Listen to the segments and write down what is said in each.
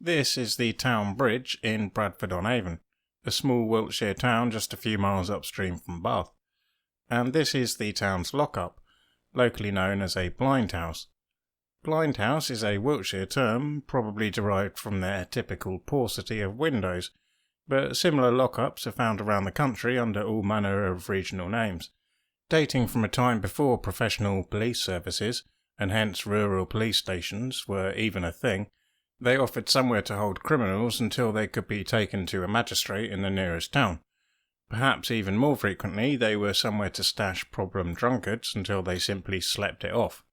This is the town bridge in Bradford-on-Avon, a small Wiltshire town just a few miles upstream from Bath. And this is the town's lockup, locally known as a blind house. Blind house is a Wiltshire term, probably derived from their typical paucity of windows, but similar lockups are found around the country under all manner of regional names. Dating from a time before professional police services, and hence rural police stations, were even a thing, they offered somewhere to hold criminals until they could be taken to a magistrate in the nearest town. Perhaps even more frequently, they were somewhere to stash problem drunkards until they simply slept it off.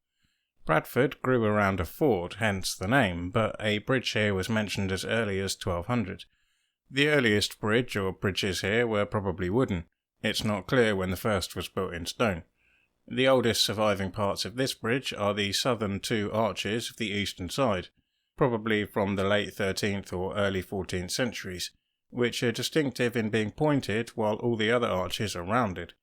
Bradford grew around a ford, hence the name, but a bridge here was mentioned as early as 1200. The earliest bridge or bridges here were probably wooden. It's not clear when the first was built in stone. The oldest surviving parts of this bridge are the southern two arches of the eastern side, probably from the late 13th or early 14th centuries, which are distinctive in being pointed while all the other arches are rounded.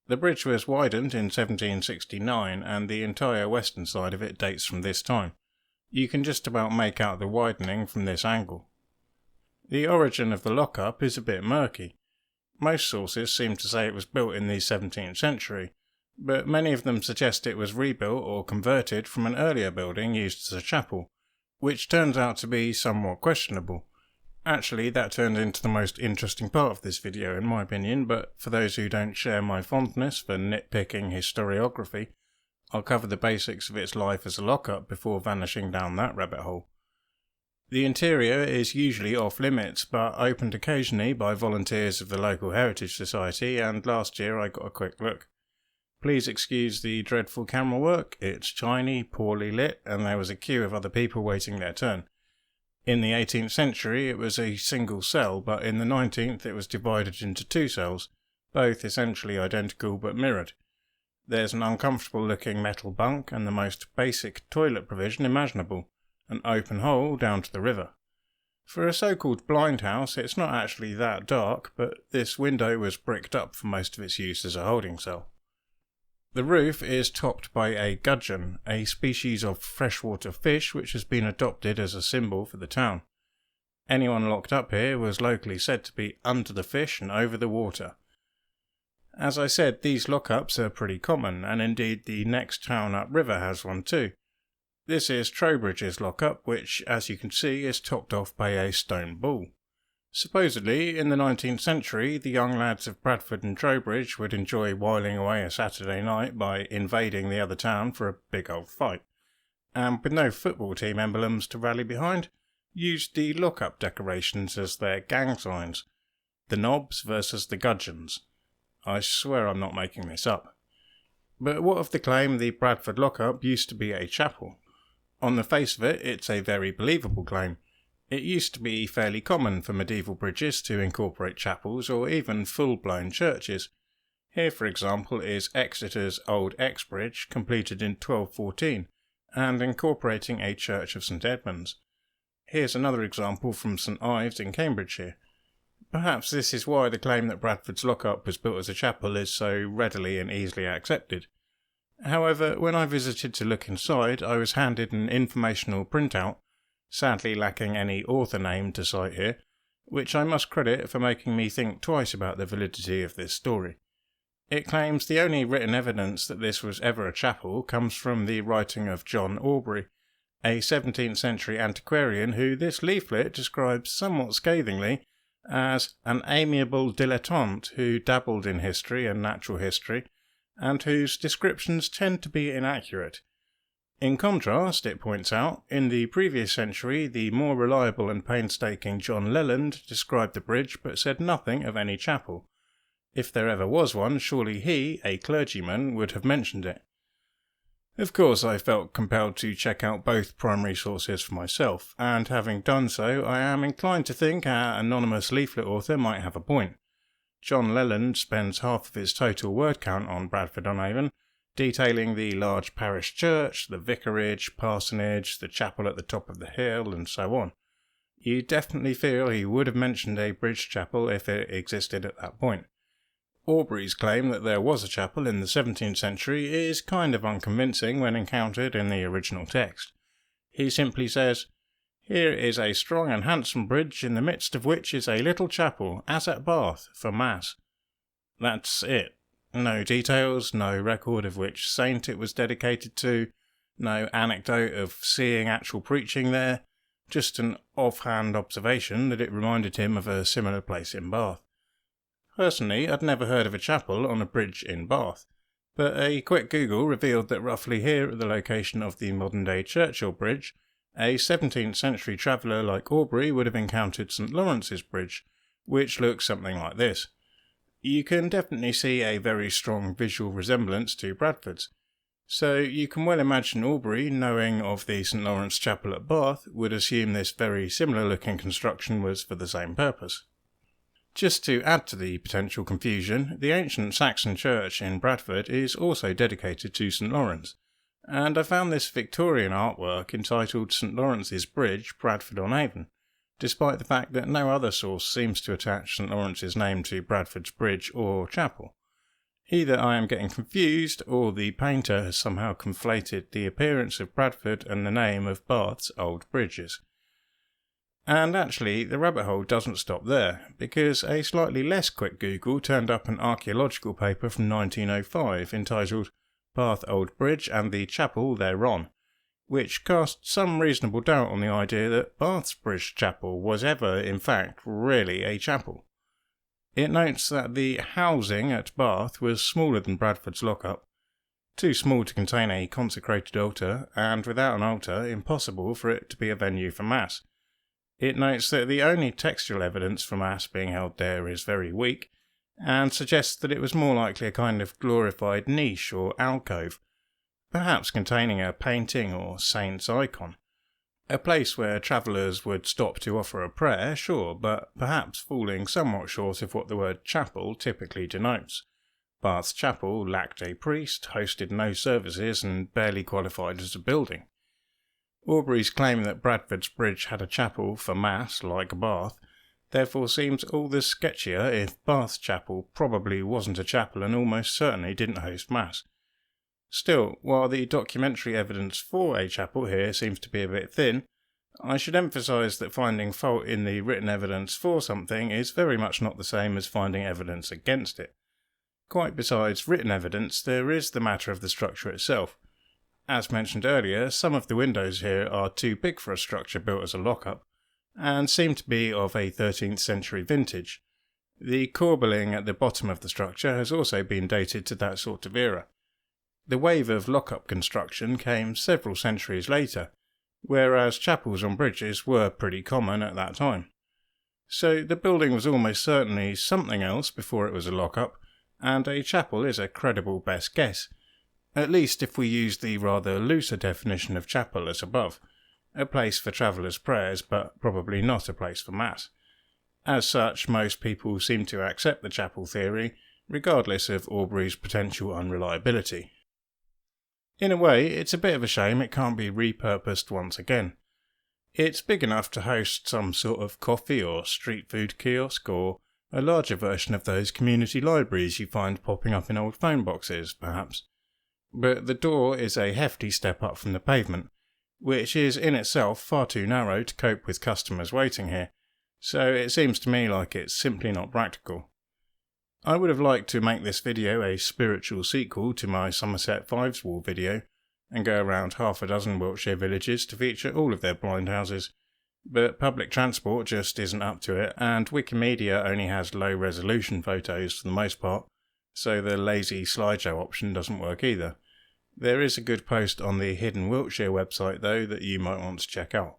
The bridge was widened in 1769 and the entire western side of it dates from this time. You can just about make out the widening from this angle. The origin of the lockup is a bit murky. Most sources seem to say it was built in the 17th century, but many of them suggest it was rebuilt or converted from an earlier building used as a chapel, which turns out to be somewhat questionable. Actually, that turned into the most interesting part of this video in my opinion, but for those who don't share my fondness for nitpicking historiography, I'll cover the basics of its life as a lockup before vanishing down that rabbit hole. The interior is usually off limits, but opened occasionally by volunteers of the local Heritage Society, and last year I got a quick look. Please excuse the dreadful camera work, it's shiny, poorly lit, and there was a queue of other people waiting their turn. In the 18th century it was a single cell, but in the 19th it was divided into two cells, both essentially identical but mirrored. There's an uncomfortable looking metal bunk and the most basic toilet provision imaginable, an open hole down to the river. For a so-called blind house it's not actually that dark, but this window was bricked up for most of its use as a holding cell. The roof is topped by a gudgeon, a species of freshwater fish which has been adopted as a symbol for the town. Anyone locked up here was locally said to be under the fish and over the water. As I said, these lockups are pretty common, and indeed the next town upriver has one too. This is Trowbridge's lockup, which, as you can see, is topped off by a stone bull. Supposedly, in the 19th century, the young lads of Bradford and Trowbridge would enjoy whiling away a Saturday night by invading the other town for a big old fight, and with no football team emblems to rally behind, used the lockup decorations as their gang signs. The knobs versus the gudgeons. I swear I'm not making this up. But what of the claim the Bradford lockup used to be a chapel? On the face of it, it's a very believable claim. It used to be fairly common for medieval bridges to incorporate chapels or even full-blown churches. Here, for example, is Exeter's Old Exbridge, completed in 1214, and incorporating a church of St Edmunds. Here's another example from St Ives in Cambridgeshire. Perhaps this is why the claim that Bradford's lockup was built as a chapel is so readily and easily accepted. However, when I visited to look inside, I was handed an informational printout, sadly lacking any author name to cite here, which I must credit for making me think twice about the validity of this story. It claims the only written evidence that this was ever a chapel comes from the writing of John Aubrey, a 17th century antiquarian who this leaflet describes somewhat scathingly as an amiable dilettante who dabbled in history and natural history, and whose descriptions tend to be inaccurate. In contrast, it points out, in the previous century the more reliable and painstaking John Leland described the bridge but said nothing of any chapel. If there ever was one, surely he, a clergyman, would have mentioned it. Of course, I felt compelled to check out both primary sources for myself, and having done so, I am inclined to think our anonymous leaflet author might have a point. John Leland spends half of his total word count on Bradford-on-Avon, detailing the large parish church, the vicarage, parsonage, the chapel at the top of the hill, and so on. You definitely feel he would have mentioned a bridge chapel if it existed at that point. Aubrey's claim that there was a chapel in the 17th century is kind of unconvincing when encountered in the original text. He simply says, Here is a strong and handsome bridge, in the midst of which is a little chapel, as at Bath, for Mass. That's it. No details, no record of which saint it was dedicated to, no anecdote of seeing actual preaching there, just an offhand observation that it reminded him of a similar place in Bath. Personally, I'd never heard of a chapel on a bridge in Bath, but a quick Google revealed that roughly here at the location of the modern-day Churchill Bridge, a 17th century traveller like Aubrey would have encountered St Lawrence's Bridge, which looks something like this. You can definitely see a very strong visual resemblance to Bradford's, so you can well imagine Aubrey, knowing of the St Lawrence Chapel at Bath, would assume this very similar looking construction was for the same purpose. Just to add to the potential confusion, the ancient Saxon church in Bradford is also dedicated to St Lawrence, and I found this Victorian artwork entitled St Lawrence's Bridge, Bradford-on-Avon, despite the fact that no other source seems to attach St Lawrence's name to Bradford's bridge or chapel. Either I am getting confused, or the painter has somehow conflated the appearance of Bradford and the name of Bath's old bridges. And actually, the rabbit hole doesn't stop there, because a slightly less quick Google turned up an archaeological paper from 1905 entitled Bath Old Bridge and the Chapel Thereon, which cast some reasonable doubt on the idea that Bath's Bridge Chapel was ever, in fact, really a chapel. It notes that the housing at Bath was smaller than Bradford's lockup, too small to contain a consecrated altar, and without an altar, impossible for it to be a venue for Mass. It notes that the only textual evidence for Mass being held there is very weak, and suggests that it was more likely a kind of glorified niche or alcove, perhaps containing a painting or saint's icon. A place where travellers would stop to offer a prayer, sure, but perhaps falling somewhat short of what the word chapel typically denotes. Bath's chapel lacked a priest, hosted no services, and barely qualified as a building. Aubrey's claim that Bradford's Bridge had a chapel for Mass, like Bath, therefore seems all the sketchier if Bath's chapel probably wasn't a chapel and almost certainly didn't host Mass. Still, while the documentary evidence for a chapel here seems to be a bit thin, I should emphasise that finding fault in the written evidence for something is very much not the same as finding evidence against it. Quite besides written evidence, there is the matter of the structure itself. As mentioned earlier, some of the windows here are too big for a structure built as a lockup, and seem to be of a 13th century vintage. The corbelling at the bottom of the structure has also been dated to that sort of era. The wave of lock-up construction came several centuries later, whereas chapels on bridges were pretty common at that time. So the building was almost certainly something else before it was a lock-up, and a chapel is a credible best guess, at least if we use the rather looser definition of chapel as above, a place for travellers' prayers but probably not a place for Mass. As such, most people seem to accept the chapel theory, regardless of Aubrey's potential unreliability. In a way, it's a bit of a shame it can't be repurposed once again. It's big enough to host some sort of coffee or street food kiosk, or a larger version of those community libraries you find popping up in old phone boxes, perhaps. But the door is a hefty step up from the pavement, which is in itself far too narrow to cope with customers waiting here, so it seems to me like it's simply not practical. I would have liked to make this video a spiritual sequel to my Somerset Fives Wall video, and go around half a dozen Wiltshire villages to feature all of their blind houses, but public transport just isn't up to it, and Wikimedia only has low resolution photos for the most part, so the lazy slideshow option doesn't work either. There is a good post on the Hidden Wiltshire website though that you might want to check out.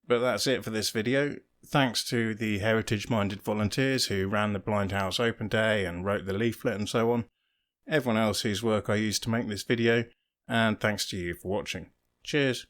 But that's it for this video. Thanks to the heritage-minded volunteers who ran the Blind House Open Day and wrote the leaflet and so on, everyone else whose work I used to make this video, and thanks to you for watching. Cheers!